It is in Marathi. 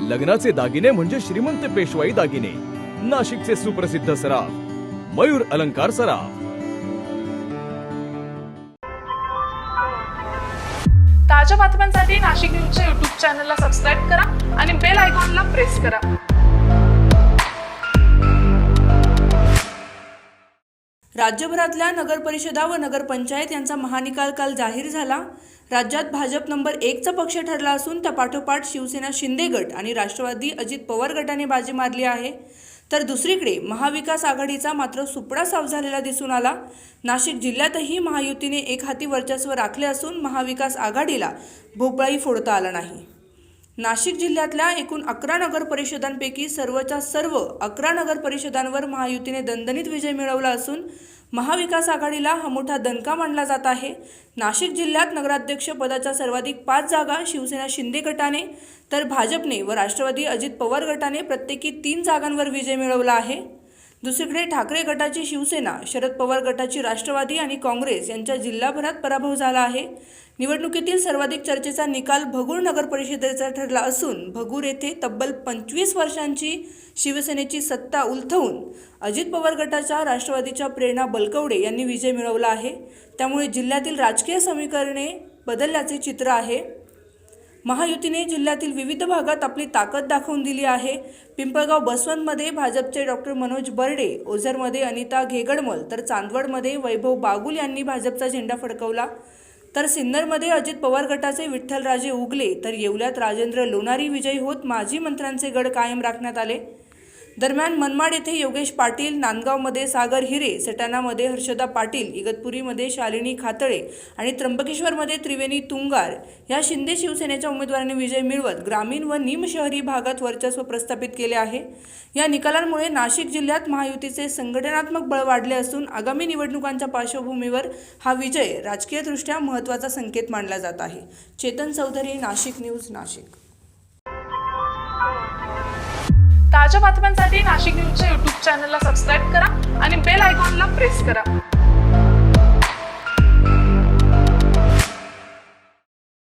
लग्नाचे दागिने म्हणजे श्रीमंत पेशवाई दागिने, नाशिकचे सुप्रसिद्ध सराफ मयूर अलंकार सराफ। ताज्या बातम्यांसाठी नाशिक न्यूजच्या YouTube चॅनलला सबस्क्राईब करा आणि बेल आयकॉनला प्रेस करा। राज्यभरातल्या नगर परिषदा व नगरपंचायत यांचा महानिकाल काल जाहीर झाला। राज्यात भाजप नंबर 1 चा पक्ष ठरला असून त्या पाठोपाठ शिवसेना शिंदे गट आणि राष्ट्रवादी अजित पवार गटाने बाजी मारली आहे। तर दुसरीकडे महाविकास आघाडीचा मात्र सुपडा साफ झालेला दिसून आला। नाशिक जिल्ह्यातही महायुतीने एक हाती वर्चस्व राखले असून महाविकास आघाडीला भोपळाही फोडता आला नाही। नाशिक जिल्ह्यातल्या एकूण 11 नगर परिषदांपैकी सर्वच्या सर्व 11 नगर परिषदांवर महायुतीने दणदणीत विजय मिळवला असून महाविकास आघाडीला हा मोठा दणका मानला जात आहे। नाशिक जिल्ह्यात नगराध्यक्ष पदाच्या सर्वाधिक 5 जागा शिवसेना शिंदे गटाने तर भाजपने व राष्ट्रवादी अजित पवार गटाने प्रत्येकी 3 जागांवर विजय मिळवला आहे। दुसरीकडे ठाकरे गटाची शिवसेना, शरद पवार गटाची राष्ट्रवादी आणि काँग्रेस यांच्या जिल्हाभरात पराभव झाला आहे। निवडणुकीतील सर्वाधिक चर्चेचा निकाल भगूर नगर परिषदेचा ठरला असून भगूर येथे तब्बल 25 वर्षांची शिवसेनेची सत्ता उलथवून अजित पवार गटाच्या राष्ट्रवादीच्या प्रेरणा बलकवडे यांनी विजय मिळवला आहे। त्यामुळे जिल्ह्यातील राजकीय समीकरणे बदलल्याचे चित्र आहे। महायुतीने जिल्ह्यातील विविध भागात आपली ताकद दाखवून दिली आहे। पिंपळगाव बसवंतमध्ये भाजपचे डॉक्टर मनोज बर्डे, ओझरमध्ये अनिता घेगडमल तर चांदवडमध्ये वैभव बागुल यांनी भाजपचा झेंडा फडकवला। तर सिन्नरमध्ये अजित पवार गटाचे विठ्ठलराजे उगले तर येवल्यात राजेंद्र लोणारी विजयी होत माजी मंत्र्यांचे गड कायम राखण्यात आले। दरम्यान मनमाड येथे योगेश पाटील, नांदगावमध्ये सागर हिरे, सटाणामध्ये हर्षदा पाटील, इगतपुरीमध्ये शालिनी खातळे आणि त्र्यंबकेश्वरमध्ये त्रिवेणी तुंगार या शिंदे शिवसेनेच्या उमेदवारांनी विजय मिळवत ग्रामीण व निमशहरी भागात वर्चस्व प्रस्थापित केले आहे। या निकालांमुळे नाशिक जिल्ह्यात महायुतीचे संघटनात्मक बळ वाढले असून आगामी निवडणुकांच्या पार्श्वभूमीवर हा विजय राजकीयदृष्ट्या महत्त्वाचा संकेत मानला जात आहे। चेतन चौधरी, नाशिक न्यूज, नाशिक। ताज्या बातम्यांसाठी नाशिक न्यूजच्या YouTube चॅनलला सबस्क्राईब करा आणि बेल आयकॉनला प्रेस करा।